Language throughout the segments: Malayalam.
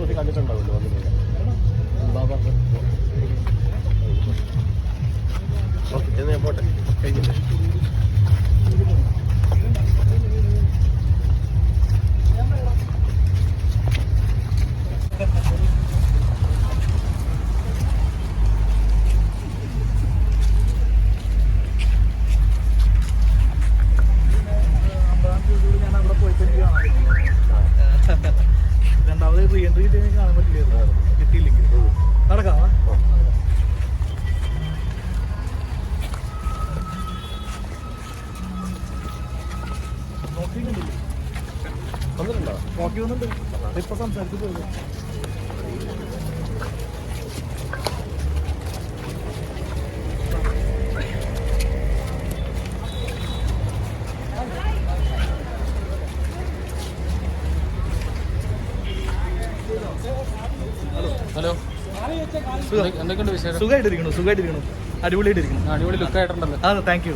ദിവസം കണ്ടിട്ടുണ്ടാവുമല്ലോ വന്നിട്ട് ഓക്കെ പോട്ടെ കഴിഞ്ഞില്ലേ ഞാൻ അവിടെ പോയിക്കൊണ്ടിരിക്കുകയാണ്. രണ്ടാമത് റീ എൻട്രി കാണാൻ പറ്റില്ല, കിട്ടിയില്ലെങ്കിൽ നടക്കാമോ? നോക്കിയിട്ടുണ്ടല്ലേ? വന്നിട്ടുണ്ടോ? നോക്കി വന്നിട്ട് ഇപ്പൊ സംസാരിച്ചു പോയത്. ഹലോ, എന്തൊക്കെയുണ്ട് വിശേഷം? സുഖമായിട്ടിരിക്കണം, അടിപൊളിയായിട്ടിരിക്കണം. അടിപൊളി ലുക്ക് ആയിട്ടുണ്ടല്ലോ. അതെ, താങ്ക് യു.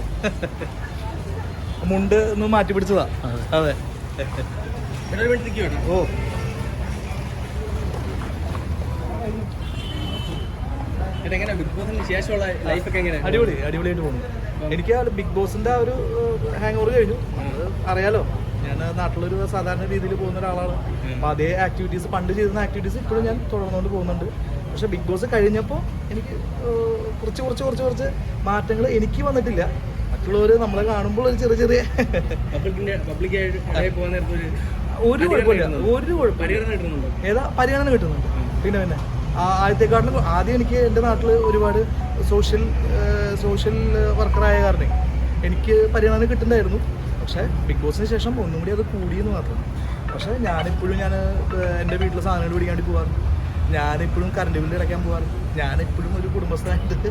മുണ്ട് ഒന്ന് മാറ്റി പിടിച്ചതാ. അതെ. ഓ, അടിപൊളിയായിട്ട് പോകുന്നു. എനിക്ക് ബിഗ് ബോസിന്റെ ആ ഒരു ഹാങ് ഓവർ കഴിഞ്ഞു. അറിയാലോ, ഞാൻ നാട്ടിലൊരു സാധാരണ രീതിയിൽ പോകുന്ന ഒരാളാണ്. അപ്പോൾ അതേ ആക്ടിവിറ്റീസ്, പണ്ട് ചെയ്യുന്ന ആക്ടിവിറ്റീസ് ഇപ്പോഴും ഞാൻ തുടർന്നുകൊണ്ട് പോകുന്നുണ്ട്. പക്ഷെ ബിഗ് ബോസ് കഴിഞ്ഞപ്പോൾ എനിക്ക് കുറച്ച് മാറ്റങ്ങൾ എനിക്ക് വന്നിട്ടില്ല. മറ്റുള്ളവർ നമ്മളെ കാണുമ്പോൾ ഒരു ചെറിയ ഒരു കുഴപ്പമില്ല. ഏതാ പരിഗണന കിട്ടുന്നുണ്ട്. പിന്നെ ആദ്യത്തെക്കാട്ടിലും ആദ്യം എനിക്ക് എൻ്റെ നാട്ടിൽ ഒരുപാട് സോഷ്യൽ വർക്കറായ കാരണം എനിക്ക് പരിഗണന കിട്ടുന്നുണ്ടായിരുന്നു. പക്ഷേ ബിഗ് ബോസിന് ശേഷം ഒന്നും കൂടി അത് കൂടിയെന്ന് മാത്രം. പക്ഷേ ഞാനിപ്പോഴും എൻ്റെ വീട്ടിലെ സാധനങ്ങൾ പിടിക്കാണ്ടി പോകാറുണ്ട്. ഞാനിപ്പോഴും കറണ്ട് ബില്ല് അടയ്ക്കാൻ പോകാറുണ്ട്. ഞാനിപ്പോഴും ഒരു കുടുംബസ്ഥനായിട്ട്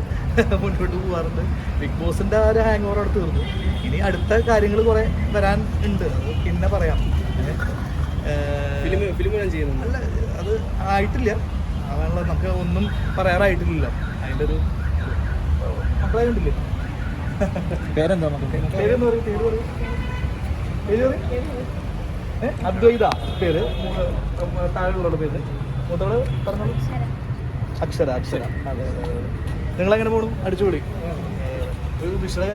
മുന്നോട്ട് പോകാറുണ്ട്. ബിഗ് ബോസിൻ്റെ ആ ഒരു ഹാങ് ഓവർ അവിടെ തീർന്നു. ഇനി അടുത്ത കാര്യങ്ങൾ കുറേ വരാൻ ഉണ്ട്, അത് പിന്നെ പറയാം. അല്ല, അത് ആയിട്ടില്ല. അതാണല്ലോ, നമുക്ക് ഒന്നും പറയാറായിട്ടില്ല. അതിൻ്റെ ഒരു മക്കളായിട്ടില്ലേ? പേരെന്താ? പേരെന്ന് പറയും, പേര് അദ്വൈത പേര്. താഴെയുള്ള പേര് മൂത്തവള് പറഞ്ഞോളൂ. അക്ഷര. അതെ. നിങ്ങളെങ്ങനെ പോകണം? അടിച്ചുപൊളി. ഒരു വിഷയ